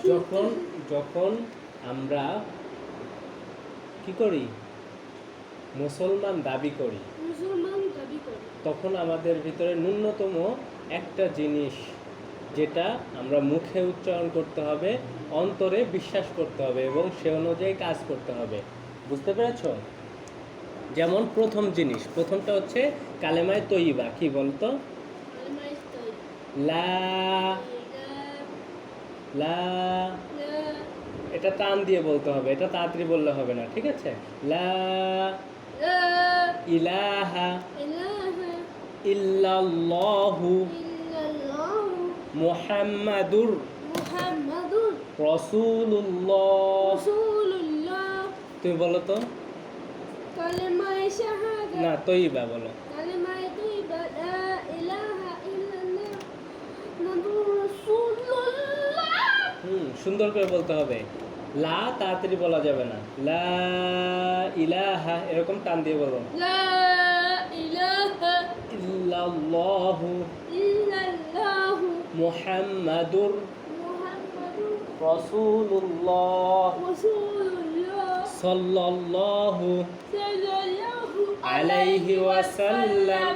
যখন যখন আমরা কি করি, মুসলমান দাবি করি, তখন আমাদের ভিতরে ন্যূনতম একটা জিনিস, যেটা আমরা মুখে উচ্চারণ করতে হবে, অন্তরে বিশ্বাস করতে হবে এবং সে অনুযায়ী কাজ করতে হবে। বুঝতে পেরেছ? যেমন প্রথমটা হচ্ছে কালেমায়ে তৈয়্যিবা। কি বলতো? লা লা, এটা টান দিয়ে বলতে হবে, এটা তাড়াতাড়ি বললে হবে না, ঠিক আছে? লা ইলাহা ইল্লাল্লাহু মুহাম্মাদুর রাসূলুল্লাহ। তুমি বলো তো। কালেমায়ে শাহাদা, না, তৈয়্যিবা বলো। কালেমায়ে তৈয়্যিবা, লা ইলাহা ইল্লাল্লাহ মুহাম্মাদুর রাসূলুল্লাহ। সুন্দর করে বলতে হবে। লা তাড়াতাড়ি বলা যাবে না। লা ইলাহা এরকম টান দিয়ে বলো। লা ইলাহা ইল্লাল্লাহু ইল্লাল্লাহু মুহাম্মাদুর মুহাম্মাদুর রাসূলুল্লাহ রাসূলুল্লাহ সাল্লাল্লাহু সাল্লাল্লাহু আলাইহি ওয়াসাল্লাম।